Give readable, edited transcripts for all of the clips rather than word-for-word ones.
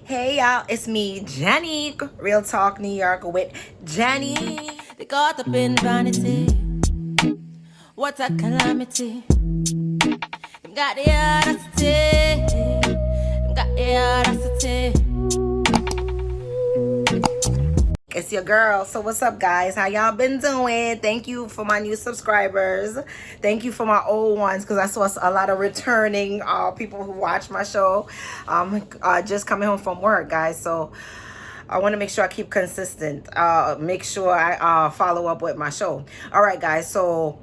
Hey y'all, it's me, Jenny. Real Talk New York with Jenny. They caught up in vanity. What a calamity. Them got the audacity. Them got the audacity. It's your girl. So what's up, guys? How y'all been doing? Thank you for my new subscribers. Thank you for my old ones, because I saw a lot of returning people who watch my show. Just coming home from work, guys. So I want to make sure I keep consistent. Make sure I follow up with my show. All right, guys. So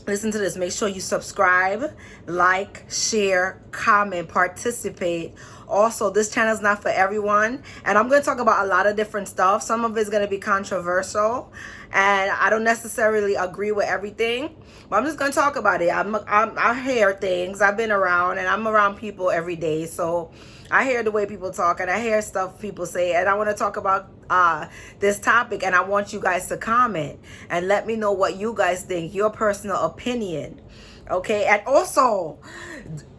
listen to this. Make sure you subscribe, like, share, comment, participate. Also, this channel is not for everyone, and I'm going to talk about a lot of different stuff. Some of it's going to be controversial, and I don't necessarily agree with everything, but I'm just going to talk about it. I hear things. I've been around, and I'm around people every day, so I hear the way people talk, and I hear stuff people say, and I want to talk about this topic, and I want you guys to comment and let me know what you guys think, your personal opinion. Okay, and also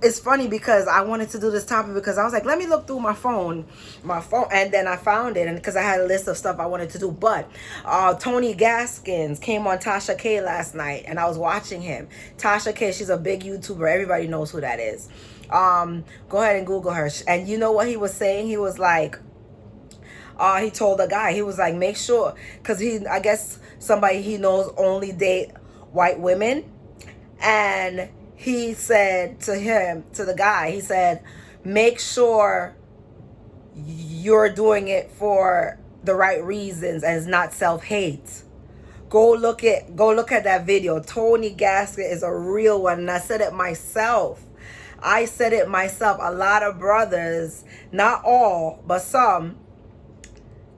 it's funny because I wanted to do this topic because I was like, let me look through my phone, and then I found it, and because I had a list of stuff I wanted to do. But Tony Gaskins came on Tasha K last night, and I was watching him. Tasha K, she's a big YouTuber. Everybody knows who that is. Go ahead and Google her. And you know what he was saying? He was like, he told the guy, he was like, make sure, because I guess somebody he knows only date white women. And he said to the guy, he said, make sure you're doing it for the right reasons and it's not self-hate. Go look at that video. Tony Gaskins is a real one, and I said it myself. A lot of brothers, not all, but some,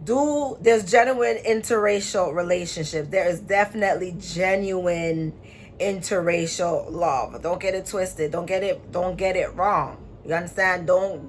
there's genuine interracial relationships. There is definitely genuine interracial love. Don't get it twisted. Don't get it wrong. You understand? Don't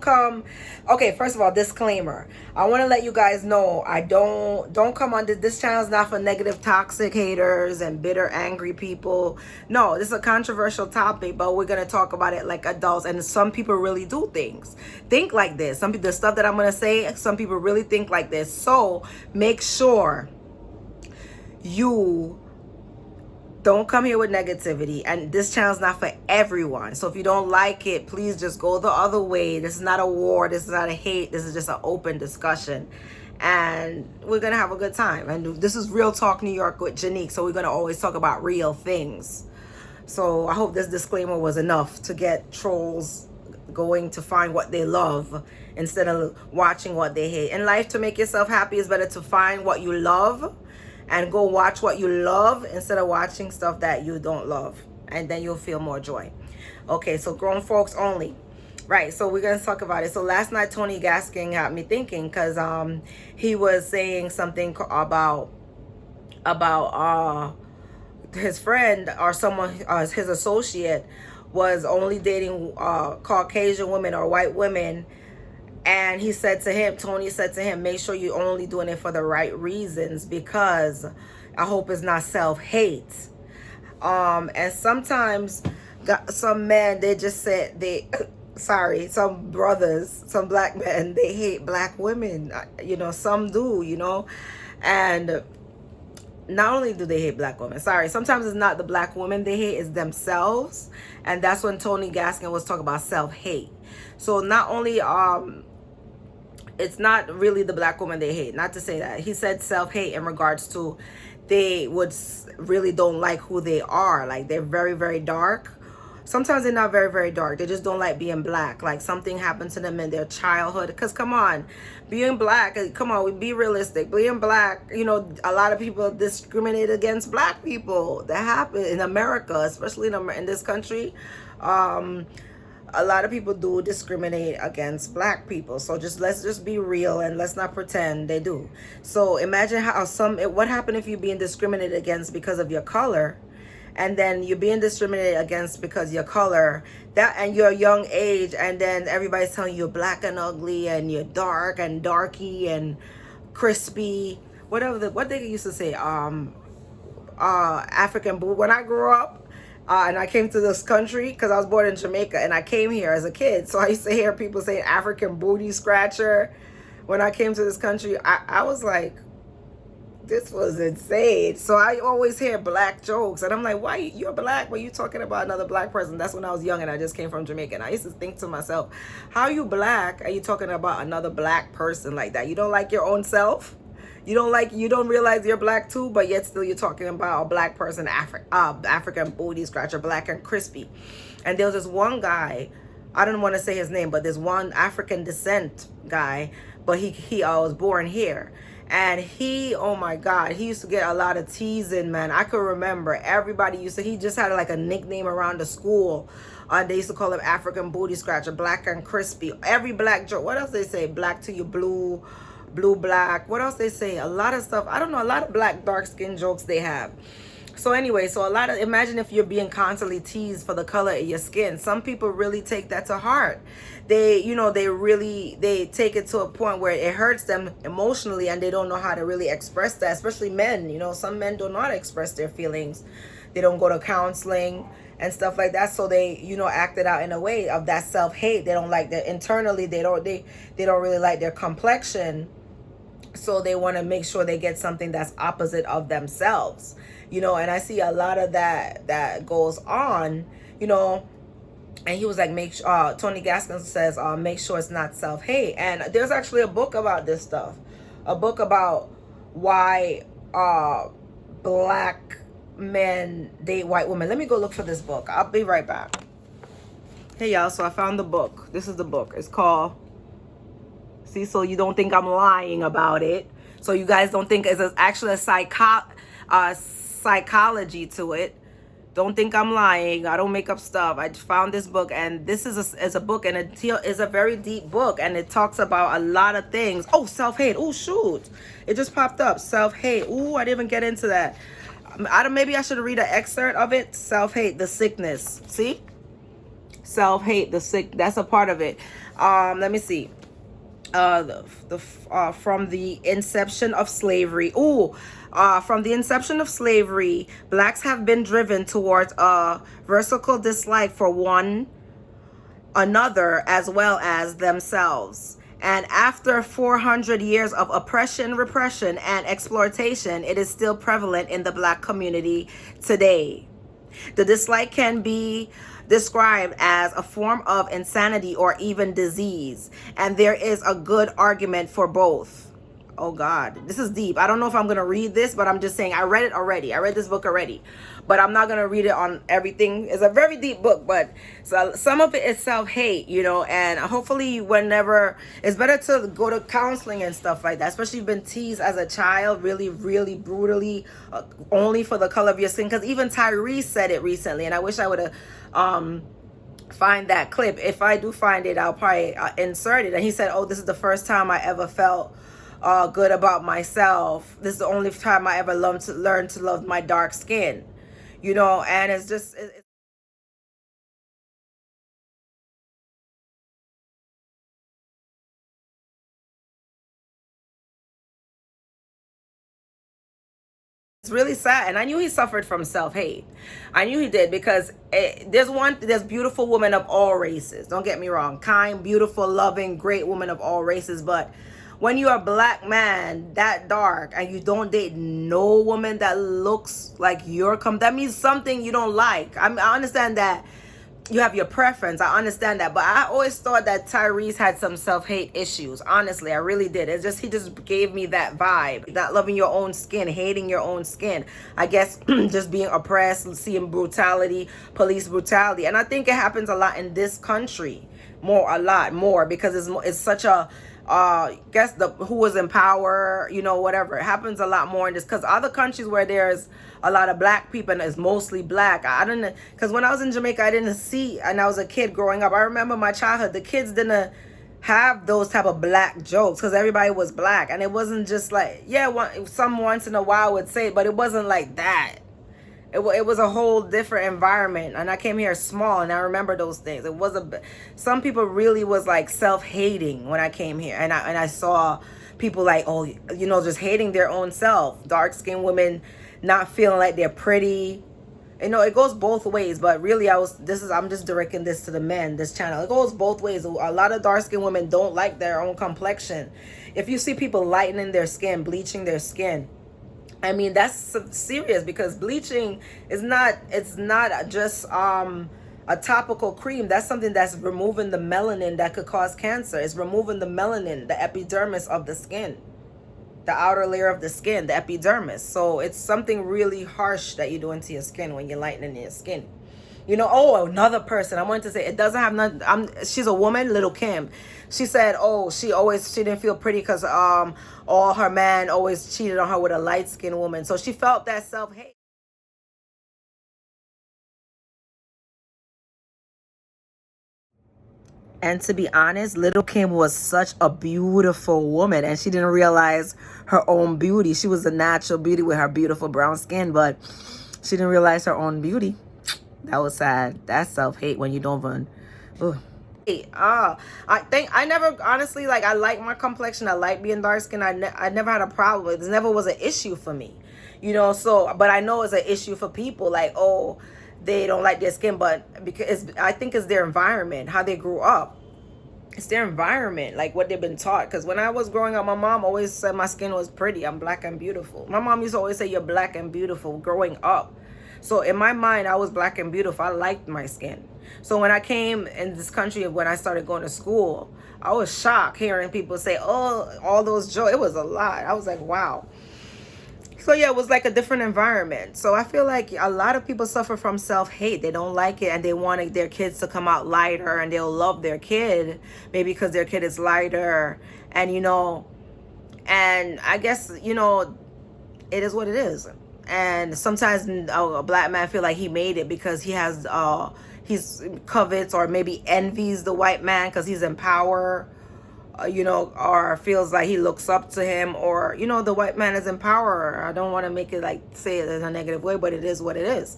come. Okay, first of all, disclaimer. I want to let you guys know, I don't come on this channel is not for negative, toxic haters and bitter, angry people. No, this is a controversial topic, but we're gonna talk about it like adults. And some people really do think like this. Some people, the stuff that I'm gonna say, some people really think like this. So make sure you don't come here with negativity, and this channel is not for everyone. So if you don't like it, please just go the other way. This is not a war. This is not a hate. This is just an open discussion, and we're gonna have a good time. And this is Real Talk New York with Janique, so we're gonna always talk about real things. So I hope this disclaimer was enough to get trolls going to find what they love instead of watching what they hate. In life, to make yourself happy, is better to find what you love and go watch what you love instead of watching stuff that you don't love, and then you'll feel more joy. Okay, so grown folks only. Right, so we're gonna talk about it. So last night Tony Gaskins had me thinking, because he was saying something about his friend or someone, his associate was only dating Caucasian women or white women. And he said to him, Tony said to him, make sure you're only doing it for the right reasons, because I hope it's not self-hate. And sometimes some men, they just said some brothers, some black men, they hate black women. Some do, and not only do they hate black women, sometimes it's not the black women they hate, it's themselves. And that's when Tony Gaskins was talking about self-hate. So not only, it's not really the black woman they hate. Not to say that. He said self-hate in regards to they would really don't like who they are. Like, they're very, very dark. Sometimes they're not very, very dark. They just don't like being black. Like, something happened to them in their childhood. Because, come on, being black, come on, we be realistic. Being black, a lot of people discriminate against black people. That happen in America, especially in this country. A lot of people do discriminate against black people. So let's just be real, and let's not pretend they do. So imagine what happened if you're being discriminated against because of your color, and then you're being discriminated against because your color, and your young age, and then everybody's telling you you're black and ugly, and you're dark and darky and crispy, what they used to say, African boo. When I grew up, And I came to this country because I was born in Jamaica, and I came here as a kid. So I used to hear people say African booty scratcher. When I came to this country, I was like, this was insane. So I always hear black jokes, and I'm like, why you're black when you talking about another black person? That's when I was young and I just came from Jamaica, and I used to think to myself, how you black? Are you talking about another black person like that? You don't like your own self? You don't realize you're black too, but yet still you're talking about a black person, African booty scratcher, black and crispy. And there was this one guy, I don't want to say his name, but this one African descent guy, but he was born here. And he, oh my God, he used to get a lot of teasing, man. I could remember everybody he just had like a nickname around the school. They used to call him African booty scratcher, black and crispy. Every black joke. What else they say? Black to you blue, blue black. What else they say? A lot of stuff. I don't know. A lot of black dark skin jokes they have. So anyway, imagine if you're being constantly teased for the color of your skin. Some people really take that to heart. They take it to a point where it hurts them emotionally, and they don't know how to really express that, especially men. Some men don't know how to express their feelings. They don't go to counseling and stuff like that. So they, act it out in a way of that self-hate. They don't like that internally. They don't really like their complexion. So they want to make sure they get something that's opposite of themselves, and I see a lot of that goes on, and he was like, Tony Gaskins says, make sure it's not self-hate. And there's actually a book about this stuff, a book about why black men date white women. Let me go look for this book. I'll be right back. Hey y'all, so I found the book. This is the book. It's called, see, so you don't think I'm lying about it. So you guys don't think it's actually a psychology to it. Don't think I'm lying. I don't make up stuff. I found this book, and this is a book, and it is a very deep book, and it talks about a lot of things. Oh, self-hate. Oh, shoot. It just popped up. Self-hate. Ooh, I didn't even get into that. Maybe I should read an excerpt of it. Self-hate, the sickness. See? Self-hate, the sick. That's a part of it. Let me see. From the inception of slavery. From the inception of slavery, blacks have been driven towards a vertical dislike for one another as well as themselves. And after 400 years of oppression, repression, and exploitation, it is still prevalent in the black community today. The dislike can be described as a form of insanity or even disease, and there is a good argument for both. Oh God, this is deep. I don't know if I'm gonna read this, but I'm just saying I read it already. I read this book already, but I'm not gonna read it on everything. It's a very deep book, but so some of it is self-hate, and hopefully whenever, it's better to go to counseling and stuff like that, especially if you've been teased as a child really, really brutally, only for the color of your skin. Because even Tyrese said it recently, and I wish I would have find that clip. If I do find it, I'll probably insert it. And he said, oh, this is the first time I ever felt good about myself. This is the only time I ever learned to love my dark skin, and it's just it's really sad. And I knew he suffered from self-hate. I knew he did, because there's beautiful women of all races. Don't get me wrong. Kind, beautiful, loving, great women of all races. But when you're a black man that dark and you don't date no woman that looks like that means something you don't like. I understand that you have your preference. I understand that. But I always thought that Tyrese had some self-hate issues. Honestly, I really did. He just gave me that vibe. Not loving your own skin, hating your own skin. I guess just being oppressed, seeing brutality, police brutality. And I think it happens a lot in this country. A lot more, because it's such a guess who was in power, whatever. It happens a lot more in this, because other countries where there's a lot of black people and it's mostly black, I don't know, because when I was in Jamaica, I didn't see, and I was a kid growing up, I remember my childhood, the kids didn't have those type of black jokes, because everybody was black, and it wasn't just like, some once in a while would say it, but it wasn't like that. It was a whole different environment, and I came here small, and I remember those things. Some people really was like self-hating when I came here, and I saw people like, just hating their own self. Dark-skinned women not feeling like they're pretty You know, it goes both ways, but really I'm just directing this to the men, this channel. It goes both ways. A lot of dark skinned women don't like their own complexion. If you see people lightening their skin, bleaching their skin, I mean, that's serious, because bleaching is not, it's not just a topical cream. That's something that's removing the melanin that could cause cancer. It's removing the melanin, the epidermis of the skin, the outer layer of the skin, the epidermis. So it's something really harsh that you're doing to your skin when you're lightening your skin. You know, oh, another person I wanted to say, it doesn't have nothing. She's a woman, Little Kim. She said, oh, she didn't feel pretty because all her man always cheated on her with a light skinned woman. So she felt that self-hate. And to be honest, Little Kim was such a beautiful woman, and she didn't realize her own beauty. She was a natural beauty with her beautiful brown skin, but she didn't realize her own beauty. That was sad. That's self-hate when you don't even... Ugh. I think I never, honestly, like, I like my complexion. I like being dark skinned. I never had a problem. It never was an issue for me, you know. So, but I know it's an issue for people, like, oh, they don't like their skin, but because I think it's their environment, how they grew up. It's their environment, like what they've been taught. Because when I was growing up, my mom always said my skin was pretty. I'm black and beautiful. My mom used to always say, you're black and beautiful growing up. So in my mind, I was black and beautiful. I liked my skin. So when I came in this country, when I started going to school, I was shocked hearing people say, oh, all those jokes. It was a lot. I was like, wow. So yeah, it was like a different environment. So I feel like a lot of people suffer from self-hate. They don't like it, and they want their kids to come out lighter, and they'll love their kid maybe because their kid is lighter. And, you know, and I guess, you know, it is what it is. And sometimes a black man feel like he made it because he has he's covets or maybe envies the white man because he's in power, you know, or feels like he looks up to him, or, you know, the white man is in power. I don't want to make it like say it in a negative way, but it is what it is.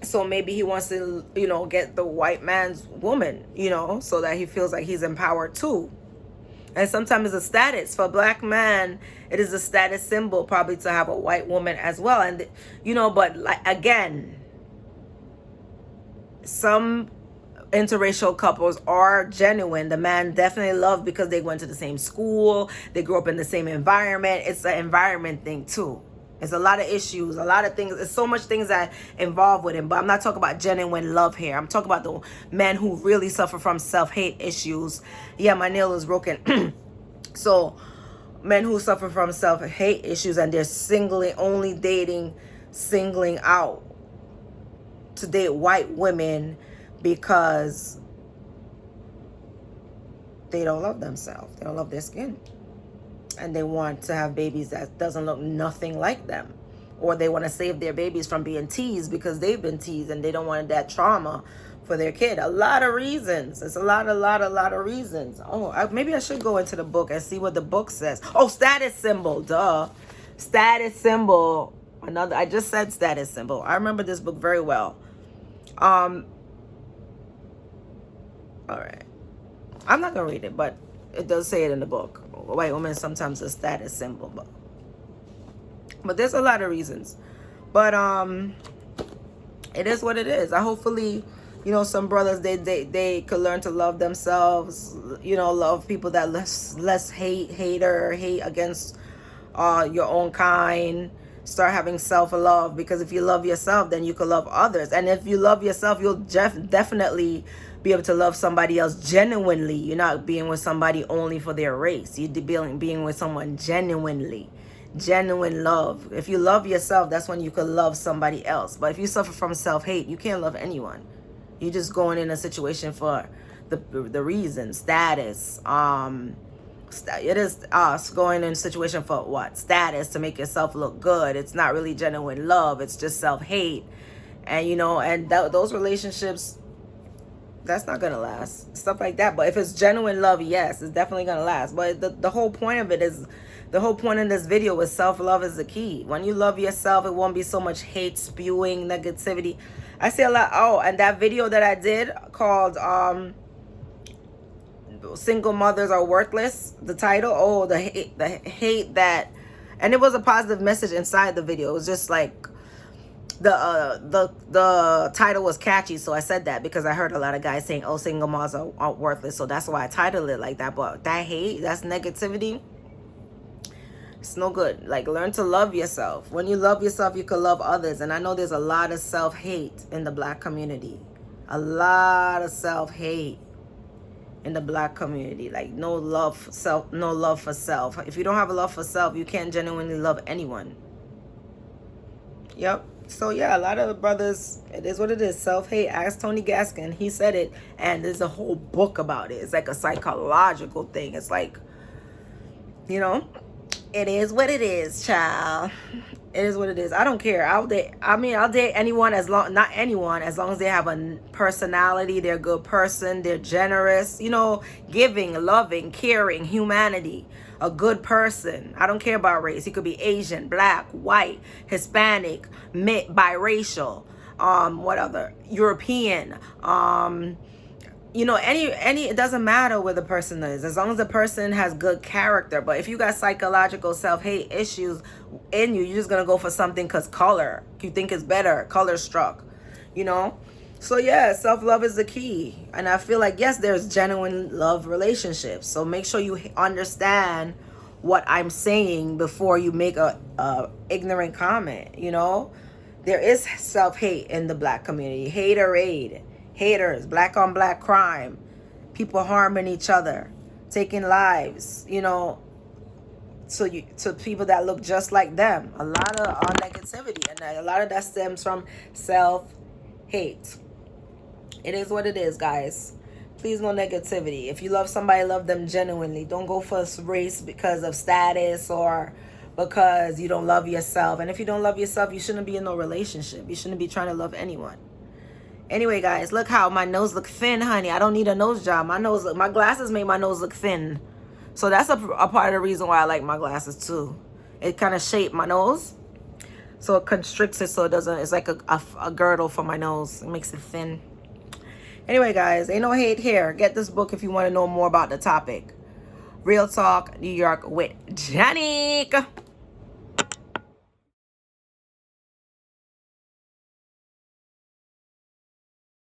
So maybe he wants to, you know, get the white man's woman, you know, so that he feels like he's in power too. And sometimes it's a status. For a black man, it is a status symbol probably to have a white woman as well. And, you know, but like, again, some interracial couples are genuine. The man definitely loved because they went to the same school, they grew up in the same environment. It's an environment thing too. It's a lot of issues, a lot of things. There's so much things that involve with him. But I'm not talking about genuine love here. I'm talking about the men who really suffer from self-hate issues. Yeah, my nail is broken. So men who suffer from self-hate issues, and they're only singling out to date white women because they don't love themselves. They don't love their skin. And they want to have babies that doesn't look nothing like them. Or they want to save their babies from being teased because they've been teased, and they don't want that trauma for their kid. A lot of reasons. It's a lot of reasons. Oh, maybe I should go into the book and see what the book says. Oh, status symbol. Duh. Status symbol. I just said status symbol. I remember this book very well. All right. I'm not going to read it, but it does say it in the book. A white woman is sometimes a status symbol. But there's a lot of reasons. But it is what it is. Hopefully, you know, some brothers, they could learn to love themselves. You know, love people that less hate against your own kind. Start having self-love, because if you love yourself, then you can love others. And if you love yourself, you'll definitely be able to love somebody else genuinely. You're not being with somebody only for their race. You're being with someone genuinely. Genuine love. If you love yourself, that's when you can love somebody else. But if you suffer from self-hate, you can't love anyone. You're just going in a situation for the reason, status. It is us going in a situation for what? Status, to make yourself look good. It's not really genuine love. It's just self-hate. And, you know, and those relationships, that's not gonna last. Stuff like that. But if it's genuine love, yes, it's definitely gonna last. But the whole point of it is, the whole point in this video is self-love is the key. When you love yourself, it won't be so much hate spewing, negativity. I see a lot. Oh, and that video that I did called Single Mothers Are Worthless, the title. Oh, the hate that, and it was a positive message inside the video. It was just like, the title was catchy, so I said that because I heard a lot of guys saying, oh, single moms are worthless, so that's why I titled it like that. But that hate, that's negativity, it's no good. Like, learn to love yourself. When you love yourself, you can love others. And I know there's a lot of self-hate in the Black community, a lot of self-hate in the Black community. Like, no love for self. If you don't have a love for self, you can't genuinely love anyone. Yep. So yeah, a lot of brothers, it is what it is. Self-hate. Ask Tony Gaskins. He said it, and there's a whole book about it. It's like a psychological thing. It's like, you know, it is what it is, child. It is what it is. I don't care. I'll date anyone as long as they have a personality, they're a good person, they're generous, you know, giving, loving, caring, humanity, a good person. I don't care about race. He could be Asian, Black, white, Hispanic, biracial, what other? European, you know, any it doesn't matter where the person is, as long as the person has good character. But if you got psychological self-hate issues in you, you're just gonna go for something because color, you think it's better, color struck, you know. So yeah, self-love is the key. And I feel like, yes, there's genuine love relationships, so make sure you understand what I'm saying before you make a ignorant comment. You know, there is self-hate in the Black community. Haters, Black on Black crime, people harming each other, taking lives, you know, to people that look just like them. A lot of negativity, and a lot of that stems from self-hate. It is what it is, guys. Please, no negativity. If you love somebody, love them genuinely. Don't go for race because of status or because you don't love yourself. And if you don't love yourself, you shouldn't be in no relationship. You shouldn't be trying to love anyone. Anyway, guys, look how my nose look thin, honey. I don't need a nose job. My glasses make my nose look thin. So that's a part of the reason why I like my glasses too. It kind of shaped my nose, so it constricts it so it doesn't, it's like a girdle for my nose. It makes it thin. Anyway, guys, ain't no hate here. Get this book if you want to know more about the topic. Real Talk New York with Janik.